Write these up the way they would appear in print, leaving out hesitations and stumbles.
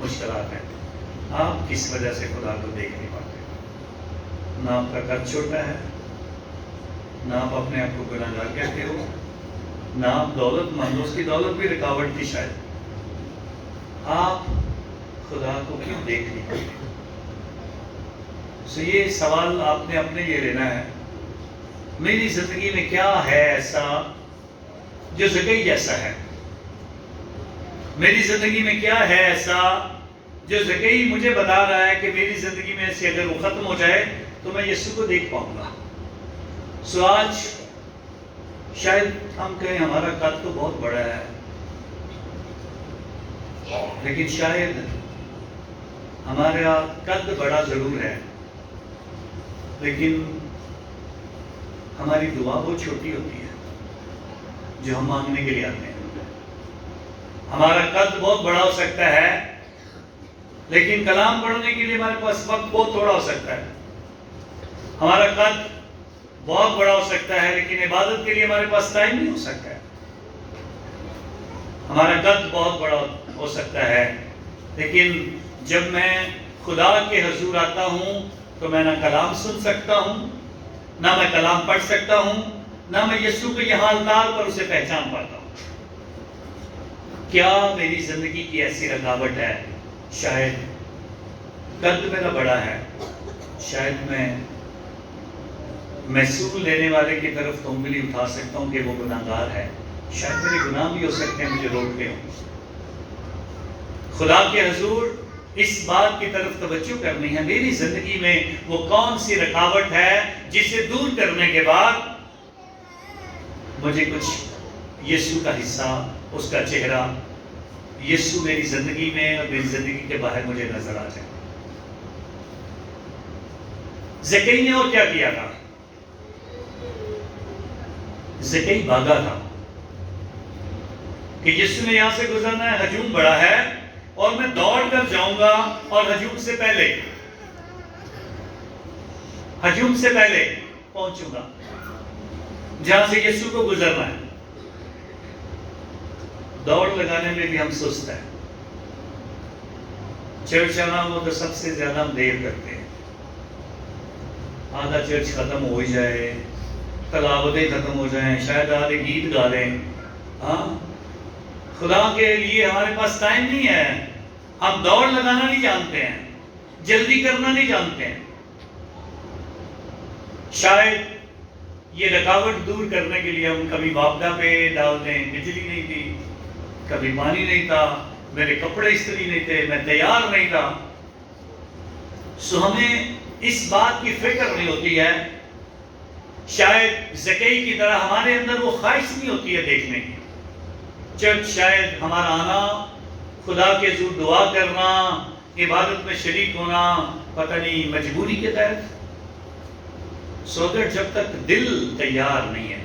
مشکلات ہیں. آپ کس وجہ سے خدا کو دیکھ نہیں پاتے؟ نہ آپ کا قد چھوٹا ہے، نہ آپ اپنے آپ کو گناہ گار کہتے ہو، نہ آپ دولت مند ہو. اس کی دولت بھی رکاوٹ تھی شاید. آپ خدا کو کیوں دیکھ نہیں پاتے؟ سو یہ سوال آپ نے اپنے لیے لینا ہے. میری زندگی میں کیا ہے ایسا جو زکئی جیسا ہے؟ میری زندگی میں کیا ہے ایسا جو زکئی مجھے بتا رہا ہے کہ میری زندگی میں سے اگر وہ ختم ہو جائے تو میں یسوع کو دیکھ پاؤں گا؟ سو آج شاید ہم کہیں ہمارا قد تو بہت بڑا ہے، لیکن شاید ہمارا قد بڑا ضرور ہے، لیکن ہماری دعا بہت چھوٹی ہوتی ہے جو ہم مانگنے کے لیے آتے ہیں. ہمارا قد بہت بڑا ہو سکتا ہے، لیکن کلام پڑھنے کے لیے ہمارے پاس وقت بہت تھوڑا ہو سکتا ہے. ہمارا قد بہت بڑا ہو سکتا ہے، لیکن عبادت کے لیے ہمارے پاس ٹائم نہیں ہو سکتا ہے. ہمارا قد بہت بڑا ہو سکتا ہے، لیکن جب میں خدا کے حضور آتا ہوں تو میں نہ کلام سن سکتا ہوں، نہ میں کلام پڑھ سکتا ہوں، نہ میں یسوع کے یہ حالات پر اسے پہچان پاتا ہوں. کیا میری زندگی کی ایسی رکاوٹ ہے؟ شاید قد میرا بڑا ہے، شاید میں محصول لینے والے کی طرف تو انگلی اٹھا سکتا ہوں کہ وہ گناہ گار ہے. شاید میرے گناہ بھی ہو سکتے ہیں مجھے روکتے ہوں. خدا کے حضور اس بات کی طرف توجہ کرنی ہے، میری زندگی میں وہ کون سی رکاوٹ ہے جسے دور کرنے کے بعد مجھے کچھ یسوع کا حصہ، اس کا چہرہ، یسوع میری زندگی میں اور میری زندگی کے باہر مجھے نظر آ جائے. زکئی نے اور کیا کیا تھا؟ زکئی بھاگا تھا کہ یسوع نے یہاں سے گزرنا ہے، ہجوم بڑا ہے اور میں دوڑ کر جاؤں گا اور ہجوم سے پہلے پہنچوں گا جہاں سے یسوع کو گزرنا ہے. دوڑ لگانے میں بھی ہم سست ہیں. چرچ آنا ہو تو سب سے زیادہ ہم دیر کرتے ہیں. آدھا چرچ ختم ہو ہی جائے، تلاوتیں ختم ہو جائیں، شاید آدھے گیت گا لیں. ہاں، خدا کے لیے ہمارے پاس ٹائم نہیں ہے. ہم دوڑ لگانا نہیں جانتے ہیں، جلدی کرنا نہیں جانتے ہیں. شاید یہ رکاوٹ دور کرنے کے لیے ہم کبھی واپڈا پہ ڈال دیں، بجلی نہیں تھی، کبھی پانی نہیں تھا، میرے کپڑے استری نہیں تھے، میں تیار نہیں تھا. سو ہمیں اس بات کی فکر نہیں ہوتی ہے. شاید زکئی کی طرح ہمارے اندر وہ خواہش نہیں ہوتی ہے دیکھنے کی. چرچ شاید ہمارا آنا، خدا کے حضور دعا کرنا، عبادت میں شریک ہونا، پتہ نہیں مجبوری کے تحت. سوگر جب تک دل تیار نہیں ہے،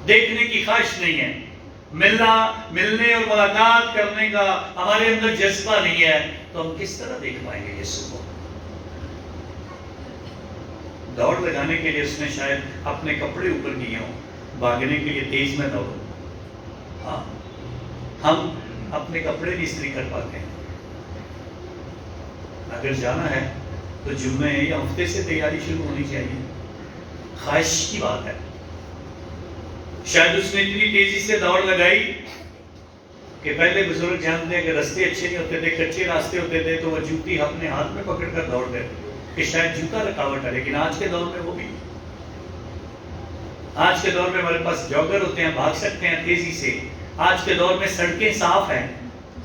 دیکھنے کی خواہش نہیں ہے، ملنے اور ملاقات کرنے کا ہمارے اندر جذبہ نہیں ہے، تو ہم کس طرح دیکھ پائیں گے یسوع کو؟ دوڑ لگانے کے لیے اس نے شاید اپنے کپڑے اوپر کیے ہوں، بھاگنے کے لیے تیز میں دوڑو. ہاں، ہم اپنے کپڑے بھی استری کر پاتے ہیں. اگر جانا ہے تو جمعے یا ہفتے سے تیاری شروع ہونی چاہیے. خواہش کی بات ہے. شاید اس نے اتنی تیزی سے دوڑ لگائی کہ پہلے بزرگ جانتے ہیں کہ راستے اچھے نہیں ہوتے تھے، کچے راستے ہوتے تھے تو وہ جوتی اپنے ہاتھ میں پکڑ کر دوڑتے کہ شاید جوتا رکاوٹ ہے. لیکن آج کے دور میں وہ بھی، آج کے دور میں ہمارے پاس جاگر ہوتے ہیں، بھاگ سکتے ہیں تیزی سے. آج کے دور میں سڑکیں صاف ہیں،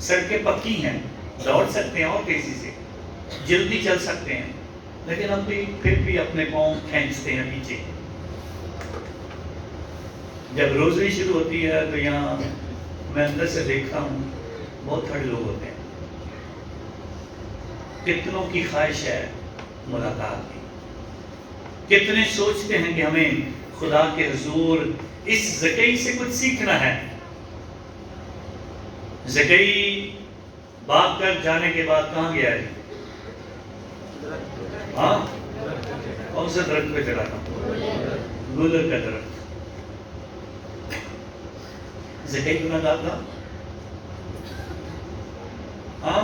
سڑکیں پکی ہیں، دوڑ سکتے ہیں اور تیزی سے جلدی چل سکتے ہیں. لیکن ہم بھی پھر بھی اپنے پاؤں کھینچتے ہیں پیچھے. جب روزی شروع ہوتی ہے تو یہاں میں اندر سے دیکھتا ہوں بہت تھوڑے لوگ ہوتے ہیں. کتنوں کی خواہش ہے ملاقات کی، کتنے سوچتے ہیں کہ ہمیں خدا کے حضور اس زکئی سے کچھ سیکھنا ہے. زکئی بھاگ کر جانے کے بعد کہاں گیا ہے؟ ہاں، کون سا درخت پہ چڑھا تھا؟ گلر کا درخت. زکئی گناہگار تھا؟ ہاں،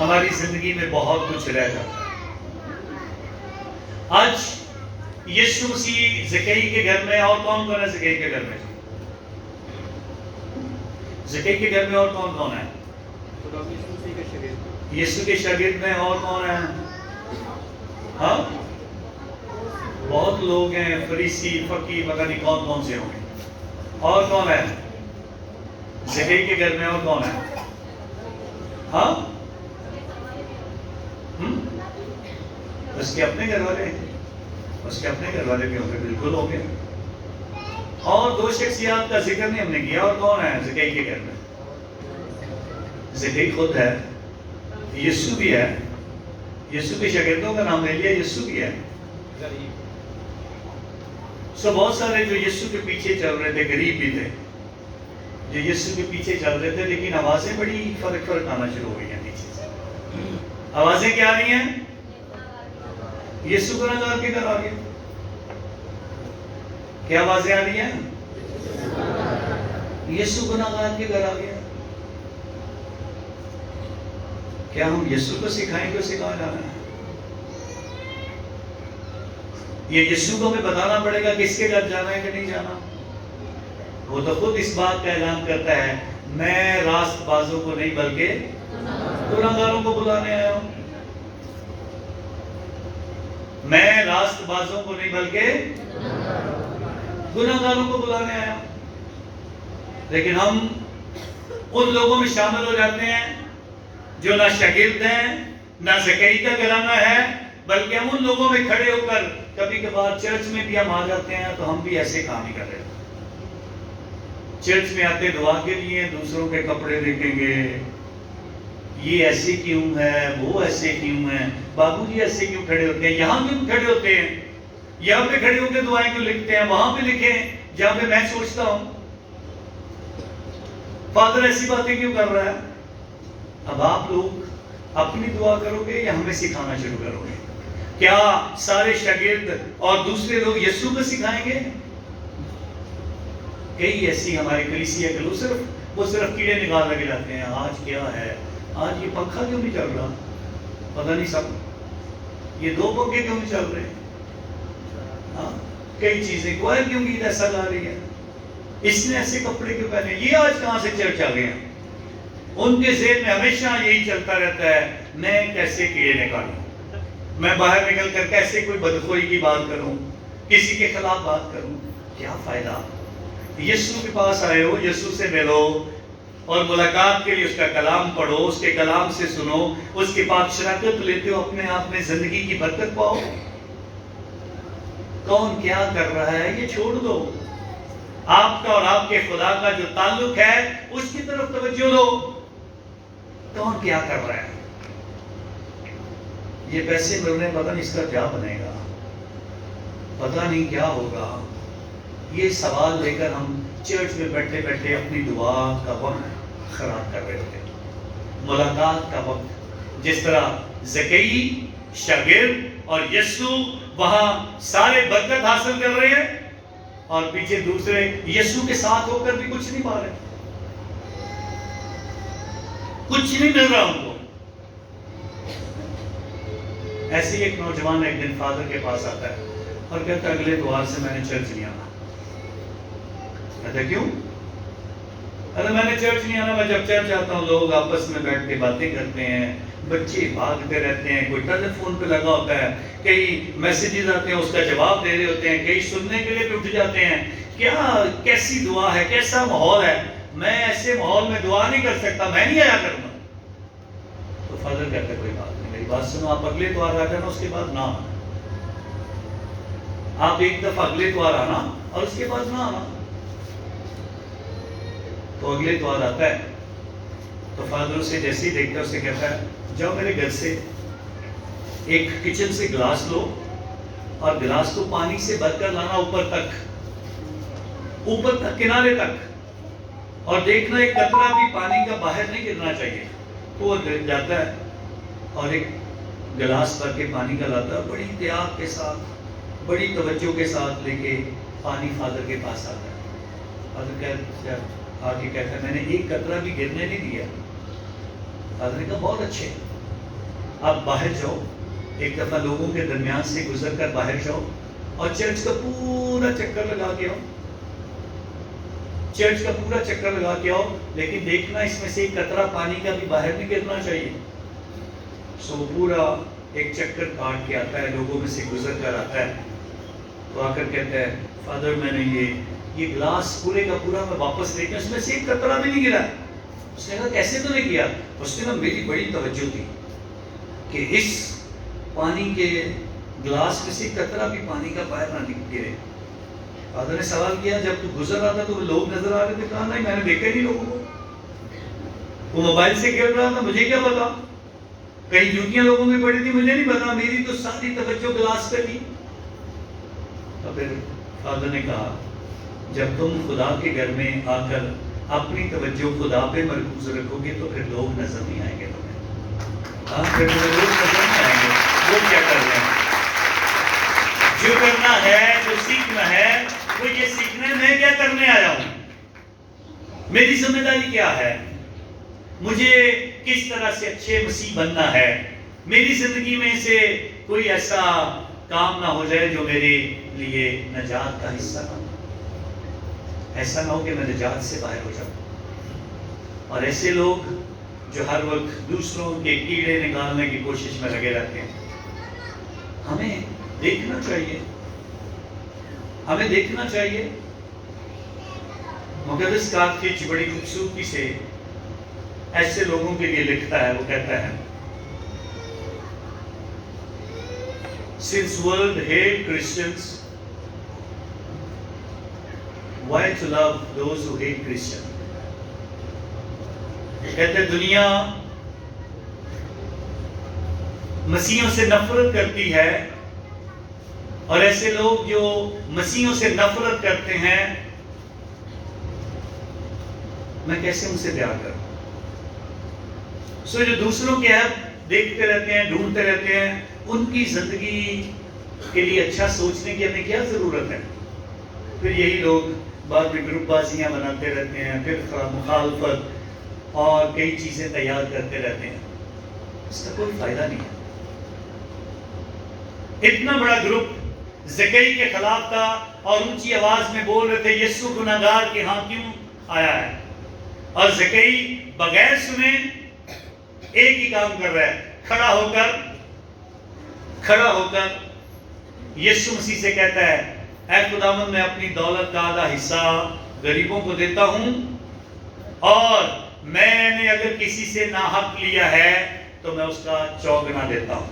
ہماری زندگی میں بہت کچھ رہ جاتا ہے. آج یسوع مسیح زکئی کے گھر میں، اور کون کون ہے زکئی کے گھر میں؟ زکئی کے گھر میں اور کون کون ہے؟ یسوع کے شاگرد میں اور کون ہیں؟ ہاں بہت لوگ ہیں، فریسی، فقی، پتہ نہیں کون کون سے ہوں گے. اور کون ہے زکئی کے گھر میں؟ اور کون ہے؟ ہاں اس کے اپنے گھر والے، اس کے اپنے گھر والے بھی ہوں گے، بالکل ہوں گے. اور دو شخصیات کا ذکر نہیں ہم نے کیا. اور کون ہے زکئی کے گھر میں؟ زکئی خود ہے، یسوع بھی ہے. یسوع کے شاگردوں کا نام لے لیا، یسوع بھی ہے. بہت سارے جو یسوع کے پیچھے چل رہے تھے، غریب بھی تھے جو یسوع کے پیچھے چل رہے تھے، لیکن آوازیں بڑی فرق آنا شروع ہو گئی ہیں پیچھے سے. آوازیں کیا آ رہی ہیں؟ یسوع گناہگار کے گھر آ گیا. کیا آوازیں آ رہی ہیں؟ یسوع گناہگار کے گھر آ گیا. کیا ہم یسوع کو سکھائیں گے؟ سکھایا جانا ہے. یہ یسوع کو ہمیں بتانا پڑے گا کس کے گھر جانا ہے کہ نہیں جانا. وہ تو خود اس بات کا اعلان کرتا ہے، میں راست بازوں کو نہیں بلکہ گناہگاروں کو بلانے آیا ہوں. میں راست بازوں کو نہیں بلکہ گناہگاروں کو بلانے آیا ہوں. لیکن ہم ان لوگوں میں شامل ہو جاتے ہیں جو نہ شاگرد ہیں، نہ زکئی کا گھرانہ ہے، بلکہ ہم ان لوگوں میں کھڑے ہو کر کبھی کبھار چرچ میں بھی ہم آ جاتے ہیں تو ہم بھی ایسے کام ہی کر رہے ہیں. چرچ میں آتے دعا کے لیے، دوسروں کے کپڑے دیکھیں گے، یہ ایسے کیوں ہے، وہ ایسے کیوں ہے، بابو جی ایسے کیوں کھڑے ہوتے ہیں، یہاں کیوں کھڑے ہوتے ہیں، یہاں پہ کھڑے ہو کے دعائیں کیوں لکھتے ہیں، وہاں پہ لکھیں جہاں پہ میں سوچتا ہوں فادر ایسی باتیں کیوں کر رہا ہے. اب آپ لوگ اپنی دعا کرو گے یا ہمیں سکھانا شروع کرو گے؟ کیا سارے شاگرد اور دوسرے لوگ یسوع کو سکھائیں گے؟ کئی ایسی ہماری کلیسیا کے لوگ وہ صرف کیڑے نکال لگے جاتے ہیں. آج کیا ہے، آج یہ پنکھا کیوں نہیں چل رہا، پتہ نہیں سب یہ دو پنکھے کیوں نہیں چل رہے، ہاں کئی چیزیں، کوئل کیوں گیت ایسا گا رہی ہے، اس نے ایسے کپڑے کیوں پہنے، یہ آج کہاں سے چرچ آ گئے ہیں. ان کے ذہن میں ہمیشہ یہی چلتا رہتا ہے، میں کیسے کیڑے نکالوں، میں باہر نکل کر کیسے کوئی بدخوئی کی بات کروں، کسی کے خلاف بات کروں. کیا فائدہ؟ یسوع کے پاس آئے ہو، یسوع سے ملو اور ملاقات کے لیے اس کا کلام پڑھو، اس کے کلام سے سنو، اس کے پاک شراکت لیتے ہو، اپنے آپ میں زندگی کی برکت پاؤ. کون کیا کر رہا ہے یہ چھوڑ دو. آپ کا اور آپ کے خدا کا جو تعلق ہے اس کی طرف توجہ دو. کون کیا کر رہا ہے؟ یہ پیسے مل رہے ہیں، پتہ نہیں اس کا کیا بنے گا، پتہ نہیں کیا ہوگا. یہ سوال لے کر ہم چرچ میں بیٹھے بیٹھے اپنی دعا کا وقت خراب کر رہے تھے، ملاقات کا وقت. جس طرح زکئی، شاگرد اور یسوع وہاں سارے برکت حاصل کر رہے ہیں اور پیچھے دوسرے یسوع کے ساتھ ہو کر بھی کچھ نہیں پا رہے، کچھ نہیں مل رہا ان کو. ایسے ہی ایک نوجوان ایک دن فادر کے پاس آتا ہے اور کہتا ہے اگلے اتوار سے میں نے چرچ نہیں آنا. کہتا ہے کیوں؟ ارے میں نے چرچ نہیں آنا، میں جب چرچ آتا ہوں لوگ آپس میں بیٹھ کے باتیں کرتے ہیں، بچے بھاگتے رہتے ہیں، کوئی ٹیلی فون پہ لگا ہوتا ہے، کئی میسیجز آتے ہیں اس کا جواب دے رہے ہوتے ہیں، کئی سننے کے لیے بھی اٹھ جاتے ہیں. کیا کیسی دعا ہے، کیسا ماحول ہے، میں ایسے ماحول میں دعا نہیں کر سکتا، میں نہیں آیا کروں گا. تو فادر کہتا ہے کوئی بات نہیں، میری بات سنو، آپ اگلے اتوار آ جانا، اس کے بعد نہ آنا. آپ ایک دفعہ اگلے اتوار آنا اور اس کے بعد نہ آنا. تو اگلے اتوار آتا ہے تو فادر اسے جیسے ہی دیکھتا ہے اسے کہتا ہے جاؤ میرے گھر سے ایک کچن سے گلاس لو اور گلاس کو پانی سے بھر کر لانا اوپر تک کنارے تک، اور دیکھنا ایک قطرہ بھی پانی کا باہر نہیں گرنا چاہیے. تو وہ جاتا ہے اور ایک گلاس بھر کے پانی کا لاتا ہے، بڑی احتیاط کے ساتھ، بڑی توجہ کے ساتھ لے کے پانی فادر کے پاس آتا ہے. فادر کہتا ہے میں نے ایک قطرہ بھی گرنے نہیں دیا. فادر نے کہا بہت اچھے. آپ باہر جاؤ، ایک دفعہ لوگوں کے درمیان سے گزر کر باہر جاؤ اور چرچ کا پورا چکر لگا کے آؤ، چرچ کا پورا چکر لگا کے آؤ، لیکن دیکھنا اس میں سے ایک قطرہ پانی کا بھی باہر نہیں گرنا چاہیے۔ سو پورا ایک چکر کاٹ کے آتا ہے، لوگوں میں سے گزر کر آتا ہے، تو آ کر کہتا ہے فادر میں نے یہ گلاس پورے کا پورا میں واپس لے کے اس میں سے ایک قطرہ بھی نہیں گرا۔ اس نے کہا کیسے تو نے کیا؟ اس نے کہا میری بڑی توجہ تھی کہ اس پانی کے گلاس میں سے قطرہ بھی پانی کا باہر نہ گرے۔ فادر نے سوال کیا جب تو گزر رہا تھا تو وہ لوگ نظر آ رہے تھے؟ کہا نہیں میں نے دیکھا ہی نہیں لوگوں کو، وہ موبائل سے کھیل رہا تھا، مجھے کیا پتا، کہیں جوتیاں لوگوں کی پڑی تھی مجھے نہیں پتا، میری تو ساری توجہ گلاس پہ تھی۔ تو پھر فادر نے کہا جب تم خدا کے گھر میں آ کر اپنی توجہ خدا پہ مرکوز رکھو گے تو پھر لوگ نظر نہیں آئیں گے تمہیں، پھر تمہیں لوگ نظر نہیں آئیں گے وہ کیا کر رہے ہیں۔ جو کرنا ہے، جو سیکھنا ہے وہ یہ سیکھنا ہے میں کیا کرنے آیا ہوں، میری ذمہ داری کیا ہے، مجھے کس طرح سے اچھے مسیح بننا ہے، میری زندگی میں سے کوئی ایسا کام نہ ہو جائے جو میرے لیے نجات کا حصہ نہ ہو، ایسا نہ ہو کہ میں نجات سے باہر ہو جاؤں۔ اور ایسے لوگ جو ہر وقت دوسروں کے کیڑے نکالنے کی کوشش میں لگے رہتے ہیں، ہمیں دیکھنا چاہیے، ہمیں دیکھنا چاہیے۔ مقدس کارتھیج بڑی خوبصورتی سے ایسے لوگوں کے لیے لکھتا ہے، وہ کہتا ہے Since world hate Christians, why to love those who hate Christians? کہتے ہیں دنیا مسیحوں سے نفرت کرتی ہے اور ایسے لوگ جو مسیحوں سے نفرت کرتے ہیں میں کیسے ان سے پیار کروں؟ سو جو دوسروں کے عیب دیکھتے رہتے ہیں، ڈھونڈتے رہتے ہیں، ان کی زندگی کے لیے اچھا سوچنے کی ہمیں کیا ضرورت ہے؟ پھر یہی لوگ بعد میں گروپ بازیاں بناتے رہتے ہیں، پھر مخالفت اور کئی چیزیں تیار کرتے رہتے ہیں، اس کا کوئی فائدہ نہیں ہے۔ اتنا بڑا گروپ زکئی کے خلاف تھا اور اونچی آواز میں بول رہے تھے یسوع گناہگار کے ہاں کیوں آیا ہے، اور زکئی بغیر سنے ایک ہی کام کر رہا ہے، کھڑا ہو کر یسوع مسیح سے کہتا ہے اے خداوند میں اپنی دولت کا آدھا حصہ غریبوں کو دیتا ہوں، اور میں نے اگر کسی سے ناحق لیا ہے تو میں اس کا چوگنا دیتا ہوں۔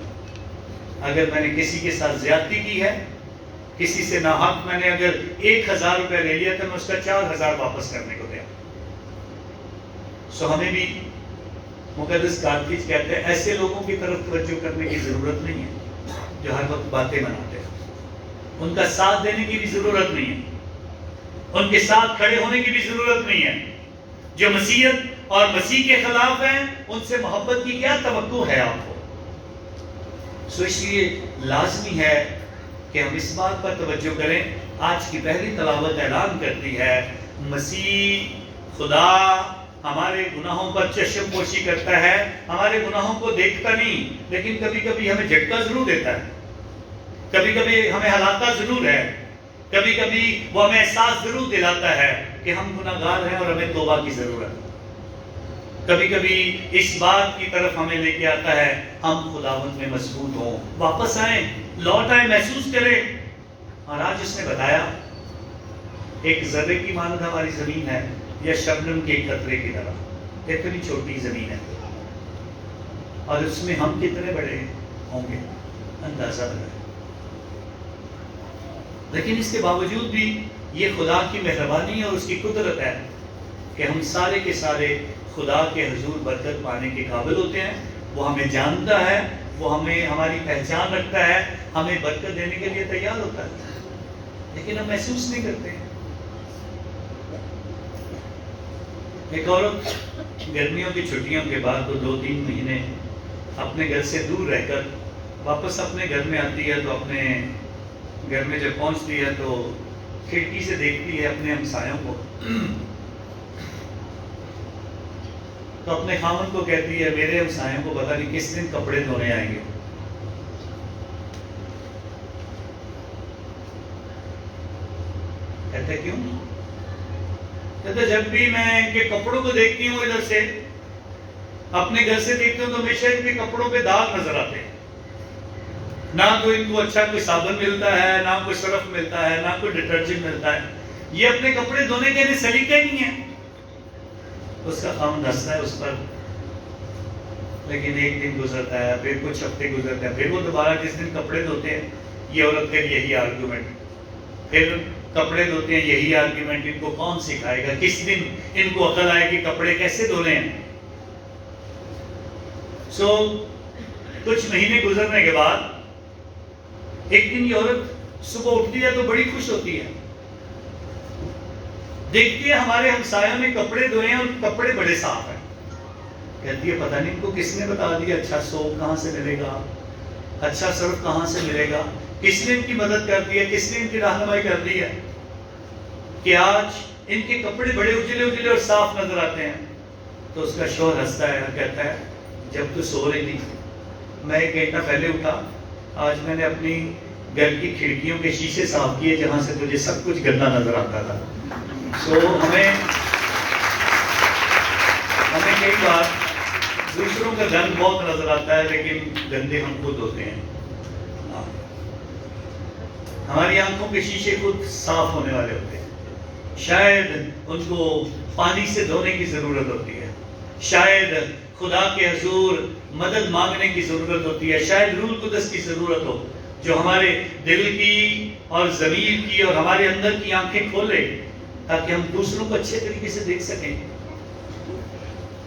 اگر میں نے کسی کے ساتھ زیادتی کی ہے، کسی سے ناحق میں نے اگر 1000 روپے لے لیا تو میں اس کا 4000 واپس کرنے کو دیا۔ سو ہمیں بھی مقدس کارتھیج کہتے ہیں ایسے لوگوں کی طرف توجہ کرنے کی ضرورت نہیں ہے جو ہر وقت باتیں بناتے ہیں، ان کا ساتھ دینے کی بھی ضرورت نہیں ہے، ان کے ساتھ کھڑے ہونے کی بھی ضرورت نہیں ہے۔ جو مسیحیت اور مسیح کے خلاف ہیں ان سے محبت کی کیا توقع ہے آپ کو؟ سو اس لیے لازمی ہے کہ ہم اس بات پر توجہ کریں۔ آج کی پہلی تلاوت اعلان کرتی ہے مسیح خدا ہمارے گناہوں پر چشم پوشی کرتا ہے، ہمارے گناہوں کو دیکھتا نہیں، لیکن کبھی کبھی ہمیں جھٹکا ضرور دیتا ہے، کبھی کبھی ہمیں ہلاتا ضرور ہے، کبھی کبھی وہ ہمیں احساس ضرور دلاتا ہے کہ ہم گناہگار ہیں اور ہمیں توبہ کی ضرورت ہے، کبھی کبھی اس بات کی طرف ہمیں لے کے آتا ہے ہم خداوند میں مضبوط ہوں، واپس آئیں، لوٹ آئیں، محسوس کریں۔ اور آج اس نے بتایا ایک ذرے کی مانند ہماری زمین ہے یا شبنم کے ایک قطرے کی طرح، اتنی چھوٹی زمین ہے، اور اس میں ہم کتنے بڑے ہوں گے اندازہ لگائیں۔ لیکن اس کے باوجود بھی یہ خدا کی مہربانی اور اس کی قدرت ہے کہ ہم سارے کے سارے خدا کے حضور برکت پانے کے قابل ہوتے ہیں۔ وہ ہمیں جانتا ہے، وہ ہمیں ہماری پہچان رکھتا ہے، ہمیں برکت دینے کے لیے تیار ہوتا ہے، لیکن ہم محسوس نہیں کرتے ہیں۔ ایک عورت گرمیوں کی چھٹیوں کے بعد وہ 2-3 مہینے اپنے گھر سے دور رہ کر واپس اپنے گھر میں آتی ہے، تو اپنے گھر میں جب پہنچتی ہے تو کھڑکی سے دیکھتی ہے اپنے ہمسایوں کو، تو اپنے خاوند کو کہتی ہے میرے ہمسایوں کو پتہ نہیں کس دن کپڑے دھونے آئیں گے. کہتے کیوں؟ کہتے جب بھی میں ان کے کپڑوں کو دیکھتی ہوں ادھر سے، اپنے گھر سے دیکھتی ہوں تو ہمیشہ ان کے کپڑوں پہ داغ نظر آتے ہیں. نہ تو ان کو اچھا کوئی صابن ملتا ہے، نہ کوئی سرف ملتا ہے، نہ کوئی ڈٹرجنٹ ملتا ہے. یہ اپنے کپڑے دھونے کے لیے سلیقے نہیں ہیں. اس کا خاوند ہنستا ہے اس پر. لیکن ایک دن گزرتا ہے، پھر کچھ ہفتے گزرتے ہیں، پھر وہ دوبارہ جس دن کپڑے دھوتے ہیں یہ عورت پھر یہی آرگیومنٹ، پھر کپڑے دھوتے ہیں یہی آرگیومنٹ. ان کو کون سکھائے گا؟ کس دن ان کو عقل آئے کہ کپڑے کیسے دھونے ہیں؟ کچھ مہینے گزرنے کے بعد ایک دن یہ عورت صبح اٹھتی ہے تو بڑی خوش ہوتی ہے. دیکھتی ہے ہمارے ہمسایوں نے کپڑے دھوئے ہیں اور کپڑے بڑے صاف ہیں. کہتی ہے پتہ نہیں ان کو کس نے بتا دیا اچھا سوپ کہاں سے ملے گا، اچھا سرف کہاں سے ملے گا، کس نے ان کی مدد کر دی ہے، کس نے ان کی رہنمائی کر دی ہے کہ آج ان کے کپڑے بڑے اجلے اجلے اور صاف نظر آتے ہیں. تو اس کا شوہر ہنستا ہے اور کہتا ہے جب تو سو رہی تھی میں ایک گھنٹہ پہلے اٹھا، آج میں نے اپنی گھر کی کھڑکیوں کے شیشے صاف کیے جہاں سے تجھے سب کچھ گندا نظر آتا تھا. ہمیں کئی بار دوسروں کا گند بہت نظر آتا ہے لیکن گندے ہم خود ہوتے ہیں. ہماری آنکھوں کے شیشے خود صاف ہونے والے ہوتے ہیں. شاید ان کو پانی سے دھونے کی ضرورت ہوتی ہے، شاید خدا کے حضور مدد مانگنے کی ضرورت ہوتی ہے، شاید روح القدس کی ضرورت ہو جو ہمارے دل کی اور ضمیر کی اور ہمارے اندر کی آنکھیں کھولے تاکہ ہم دوسروں کو اچھے طریقے سے دیکھ سکیں.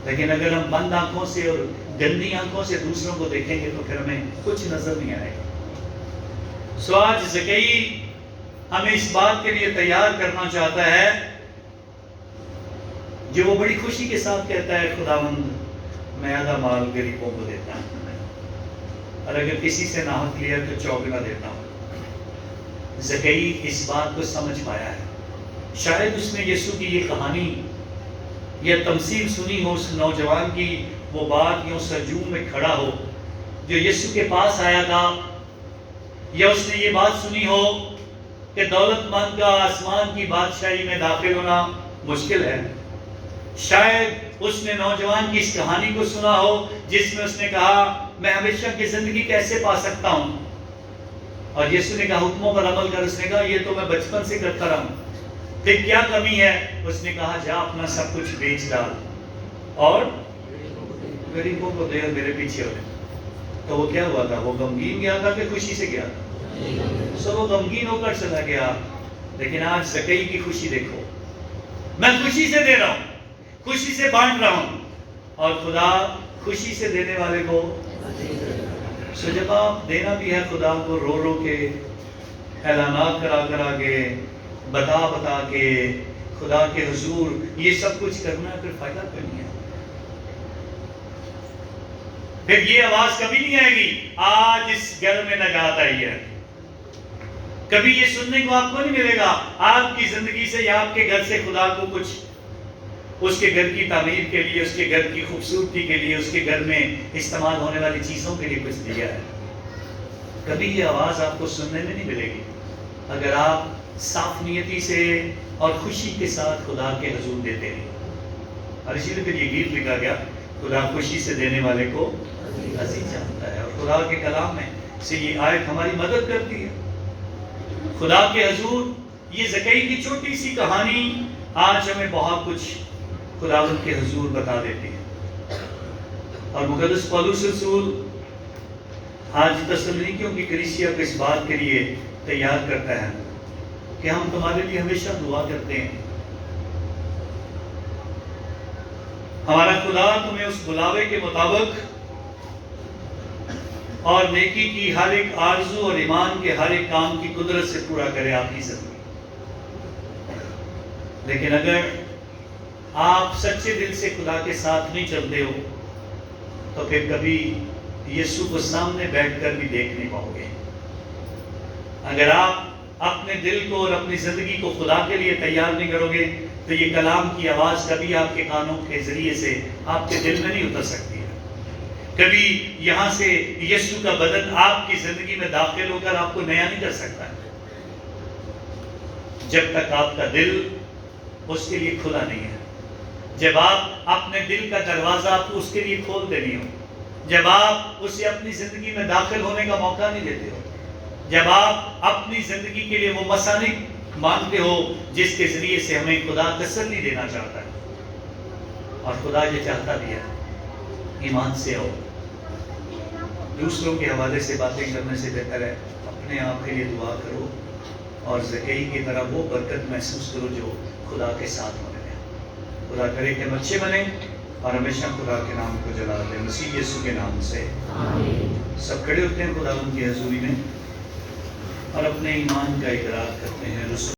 لیکن اگر ہم بند آنکھوں سے اور گندی آنکھوں سے دوسروں کو دیکھیں گے تو پھر ہمیں کچھ نظر نہیں آئے گا. آج زکئی ہمیں اس بات کے لیے تیار کرنا چاہتا ہے جو وہ بڑی خوشی کے ساتھ کہتا ہے خداوند میں آدھا مال غریبوں کو دیتا ہوں اور اگر کسی سے ناحق لیا تو چوگنا دیتا ہوں. زکئی اس بات کو سمجھ پایا ہے. شاید اس نے یسوع کی یہ کہانی یا تمثیل سنی ہو، اس نوجوان کی وہ بات یا اس ہجوم میں کھڑا ہو جو یسوع کے پاس آیا تھا، یا اس نے یہ بات سنی ہو کہ دولت مند کا آسمان کی بادشاہی میں داخل ہونا مشکل ہے. شاید اس نے نوجوان کی اس کہانی کو سنا ہو جس میں اس نے کہا میں ہمیشہ کی زندگی کیسے پا سکتا ہوں، اور یسوع نے کہا حکموں پر عمل کر. اس نے کہا یہ تو میں بچپن سے کرتا رہا ہوں، پھر کیا کمی ہے؟ اس نے کہا جا اپنا سب کچھ بیچ ڈال اور غریبوں کو دے اور میرے پیچھے ہو جائے. تو وہ کیا ہوا تھا؟ وہ غمگین گیا تھا کہ خوشی سے گیا تھا؟ وہ غمگین ہو کر چلا گیا. لیکن آج زکئی کی خوشی دیکھو، میں خوشی سے دے رہا ہوں، خوشی سے بانٹ رہا ہوں، اور خدا خوشی سے دینے والے کو. جب آپ دینا بھی ہے خدا کو رو رو کے، اعلانات کرا کے، بتا کے، خدا کے حضور یہ سب کچھ کرنا ہے، پھر فائدہ کوئی نہیں ہے. پھر یہ آواز کبھی نہیں آئے گی آج اس گھر میں نجات آئی ہے. کبھی یہ سننے کو آپ کو نہیں ملے گا آپ کی زندگی سے یا آپ کے گھر سے خدا کو کچھ اس کے گھر کی تعمیر کے لیے، اس کے گھر کی خوبصورتی کے لیے، اس کے گھر میں استعمال ہونے والی چیزوں کے لیے کچھ دیا ہے. کبھی یہ آواز آپ کو سننے میں نہیں ملے گی اگر آپ صاف نیتی سے اور خوشی کے ساتھ خدا کے حضور دیتے ہیں. اور اسی لیے پھر یہ گیت لکھا گیا خدا خوشی سے دینے والے کو عزیز جانتا ہے. اور خدا کے کلام میں سے یہ آیت ہماری مدد کرتی ہے. خدا کے حضور یہ زکئی کی چھوٹی سی کہانی آج ہمیں بہت کچھ خداوند کے حضور بتا دیتی ہے. اور مقدس پولس رسول آج تسلونیکیوں کی کلیسیا کو اس بات کے لیے تیار کرتا ہے کہ ہم تمہارے لیے ہمیشہ دعا کرتے ہیں. ہمارا خدا تمہیں اس بلاوے کے مطابق اور نیکی کی ہر ایک آرزو اور ایمان کے ہر ایک کام کی قدرت سے پورا کرے آپ کی زندگی. لیکن اگر آپ سچے دل سے خدا کے ساتھ نہیں چلتے ہو تو پھر کبھی یسوع کو سامنے بیٹھ کر بھی دیکھ نہیں پاؤ گے. اگر آپ اپنے دل کو اور اپنی زندگی کو خدا کے لیے تیار نہیں کرو گے تو یہ کلام کی آواز کبھی آپ کے کانوں کے ذریعے سے آپ کے دل میں نہیں اتر سکتی ہے. کبھی یہاں سے یسوع کا بدن آپ کی زندگی میں داخل ہو کر آپ کو نیا نہیں کر سکتا ہے جب تک آپ کا دل اس کے لیے کھلا نہیں ہے. جب آپ اپنے دل کا دروازہ آپ کو اس کے لیے کھول دینی ہو، جب آپ اسے اپنی زندگی میں داخل ہونے کا موقع نہیں دیتے ہو، جب آپ اپنی زندگی کے لیے وہ مسانک مانتے ہو جس کے ذریعے سے ہمیں خدا تسلی دینا چاہتا ہے. اور خدا یہ چاہتا بھی ہے ایمان سے ہو. دوسروں کے حوالے سے باتیں کرنے سے بہتر ہے اپنے آپ کے لیے دعا کرو اور زکئی کی طرح وہ برکت محسوس کرو جو خدا کے ساتھ ہونے میں. خدا کرے کہ ہم اچھے بنیں اور ہمیشہ خدا کے نام کو جلال دیں. مسیح یسوع کے نام سے سب کھڑے ہوتے ہیں خدا ان کی حضوری میں اور اپنے ایمان کا اقرار کرتے ہیں.